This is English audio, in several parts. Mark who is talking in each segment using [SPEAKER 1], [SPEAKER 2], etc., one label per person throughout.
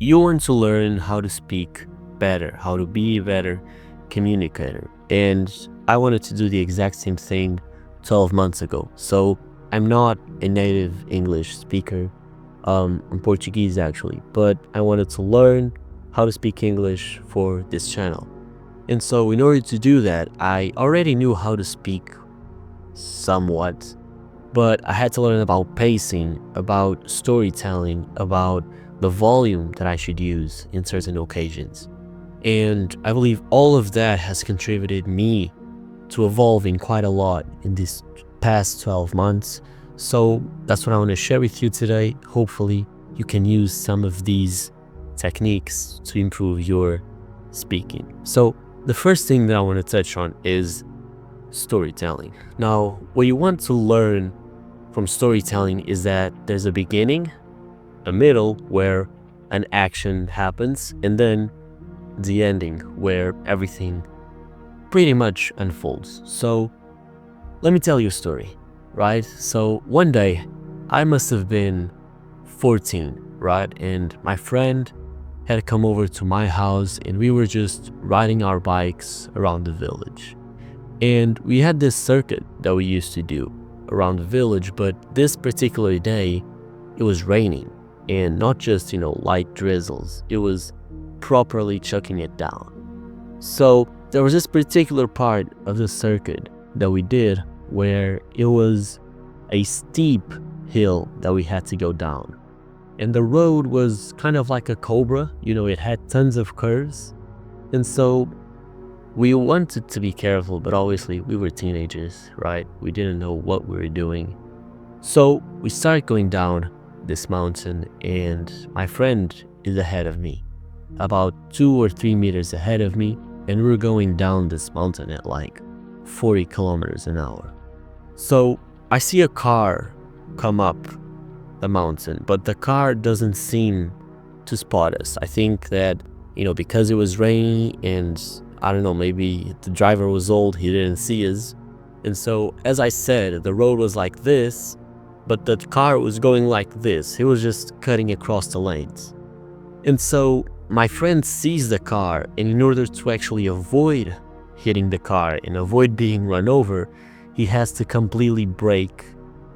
[SPEAKER 1] you want to learn how to speak better, how to be a better communicator. And I wanted to do the exact same thing 12 months ago. So I'm not a native English speaker. I'm Portuguese actually, but I wanted to learn how to speak English for this channel. And so in order to do that, I already knew how to speak somewhat, but I had to learn about pacing, about storytelling, about the volume that I should use in certain occasions. And I believe all of that has contributed me to evolving quite a lot in these past 12 months. So that's what I want to share with you today. Hopefully you can use some of these techniques to improve your speaking. So the first thing that I want to touch on is storytelling. Now, what you want to learn from storytelling is that there's a beginning, a middle where an action happens, and then the ending where everything pretty much unfolds. So let me tell you a story, right? So one day I must have been 14, right? And my friend had come over to my house and we were just riding our bikes around the village. And we had this circuit that we used to do around the village, but this particular day it was raining, and not just, light drizzles. It was properly chucking it down. So there was this particular part of the circuit that we did where it was a steep hill that we had to go down. And the road was kind of like a cobra, it had tons of curves. And so we wanted to be careful, but obviously we were teenagers, right? We didn't know what we were doing. So we started going down this mountain, and my friend is ahead of me, about 2 or 3 meters ahead of me, and we were going down this mountain at like 40 kilometers an hour. So I see a car come up the mountain, but the car doesn't seem to spot us. I think that, because it was raining and I don't know, maybe the driver was old, he didn't see us. And so, as I said, the road was like this, but the car was going like this. He was just cutting across the lanes. And so my friend sees the car, and in order to actually avoid hitting the car and avoid being run over, he has to completely brake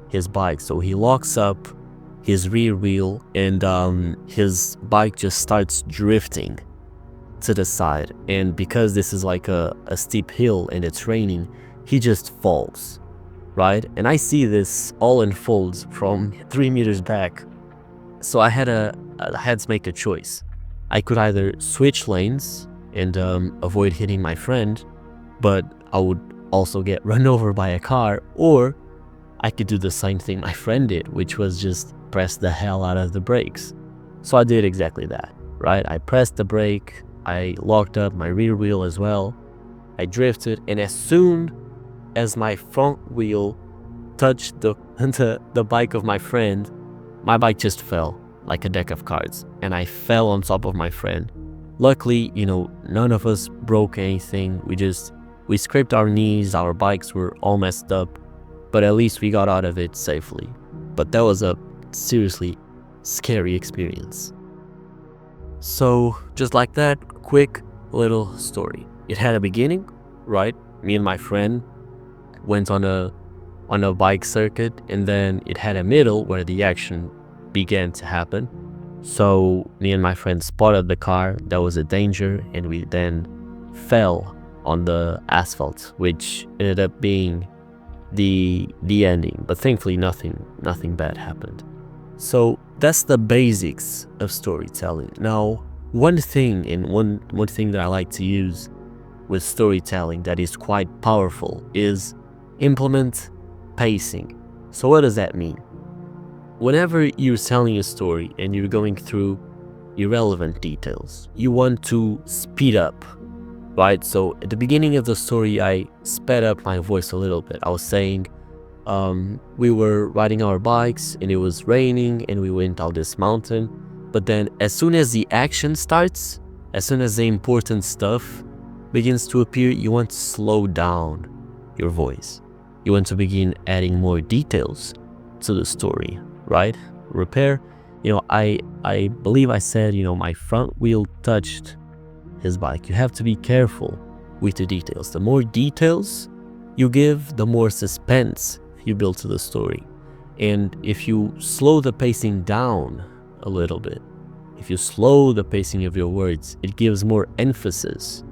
[SPEAKER 1] his bike. So he locks up his rear wheel, and his bike just starts drifting to the side. And because this is like a steep hill and it's raining, he just falls, right? And I see this all unfolds from 3 meters back. So I had to make a choice. I could either switch lanes and avoid hitting my friend, but I would also get run over by a car, or I could do the same thing my friend did, which was just press the hell out of the brakes. So I did exactly that, right? I pressed the brake, I locked up my rear wheel as well, I drifted, and as soon as my front wheel touched the bike of my friend, my bike just fell like a deck of cards, and I fell on top of my friend. Luckily, none of us broke anything. We scraped our knees, our bikes were all messed up, but at least we got out of it safely. But that was a seriously scary experience. So just like that, quick little story. It had a beginning, right? Me and my friend went on a bike circuit, and then it had a middle where the action began to happen. So me and my friend spotted the car that was a danger, and we then fell on the asphalt, which ended up being the ending. But thankfully nothing bad happened. So that's the basics of storytelling. Now, one thing that I like to use with storytelling that is quite powerful is implement pacing. So what does that mean? Whenever you're telling a story and you're going through irrelevant details, you want to speed up, right? So at the beginning of the story, I sped up my voice a little bit. I was saying, we were riding our bikes and it was raining and we went down this mountain. But then as soon as the action starts, as soon as the important stuff begins to appear, you want to slow down your voice. You want to begin adding more details to the story, right? Repair I believe I said, my front wheel touched his bike. You have to be careful with the details. The more details you give, the more suspense you build to the story. And if you slow the pacing down a little bit, if you slow the pacing of your words, it gives more emphasis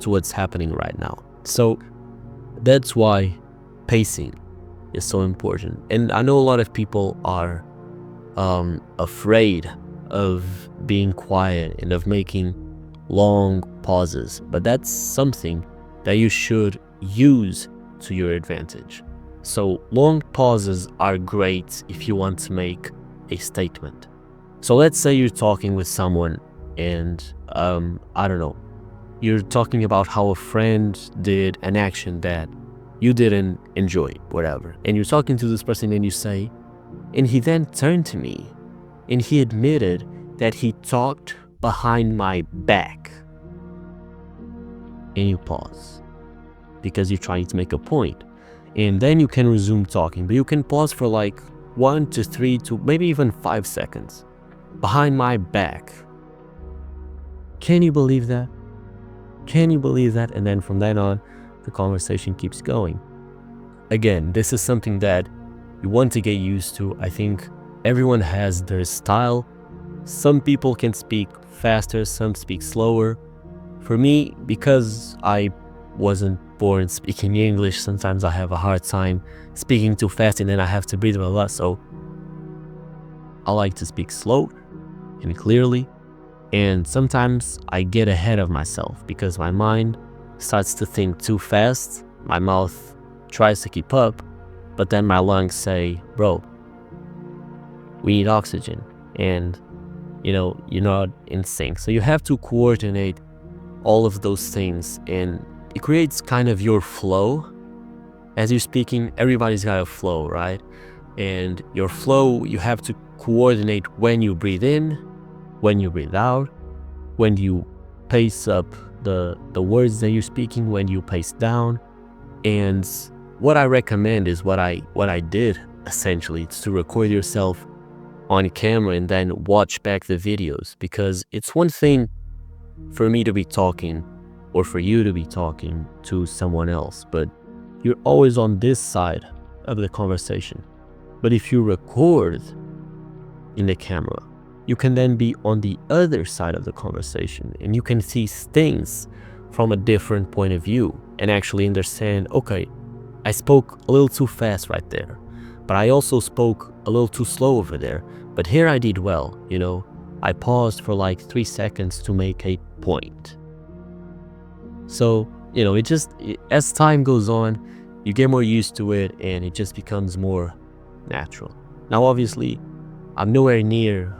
[SPEAKER 1] to what's happening right now. So that's why pacing is so important. And I know a lot of people are afraid of being quiet and of making long pauses, but that's something that you should use to your advantage. So long pauses are great if you want to make a statement. So let's say you're talking with someone and I don't know, you're talking about how a friend did an action that you didn't enjoy, whatever, and you're talking to this person and you say, and he then turned to me and he admitted that he talked behind my back. And you pause because you're trying to make a point. And then you can resume talking, but you can pause for like 1 to 3 to maybe even 5 seconds. Behind my back. Can you believe that? Can you believe that? And then from then on, the conversation keeps going. Again, this is something that you want to get used to. I think everyone has their style. Some people can speak faster, some speak slower. For me, because I wasn't born speaking English, sometimes I have a hard time speaking too fast and then I have to breathe a lot. So I like to speak slow and clearly. And sometimes I get ahead of myself because my mind starts to think too fast. My mouth tries to keep up, but then my lungs say, bro, we need oxygen. And, you're not in sync. So you have to coordinate all of those things, and it creates kind of your flow. As you're speaking, everybody's got a flow, right? And your flow, you have to coordinate when you breathe in, when you breathe out, when you pace up the words that you're speaking, when you pace down. And what I recommend is what I did essentially. It's to record yourself on camera and then watch back the videos, because it's one thing for me to be talking or for you to be talking to someone else, but you're always on this side of the conversation. But if you record in the camera, you can then be on the other side of the conversation and you can see things from a different point of view and actually understand, okay, I spoke a little too fast right there, but I also spoke a little too slow over there. But here I did well, I paused for like 3 seconds to make a point. So, as time goes on, you get more used to it and it just becomes more natural. Now, obviously, I'm nowhere near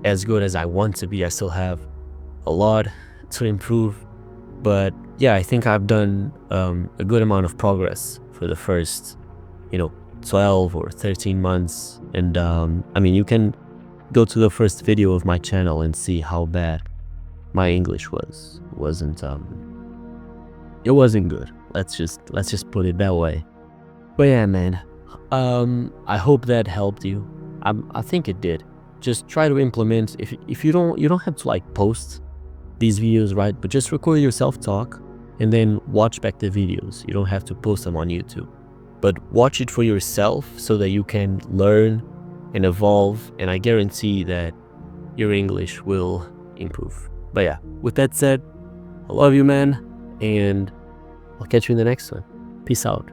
[SPEAKER 1] as good as I want to be. I still have a lot to improve. But yeah, I think I've done a good amount of progress for the first, 12 or 13 months. And you can go to the first video of my channel and see how bad my English wasn't it wasn't good. Let's just put it that way. But yeah, man, I hope that helped you. I think it did. Just try to implement. If you don't have to like post these videos, right? But just record yourself talk and then watch back the videos. You don't have to post them on YouTube, but watch it for yourself so that you can learn and evolve. And I guarantee that your English will improve. But yeah, with that said, I love you, man, and I'll catch you in the next one. Peace out.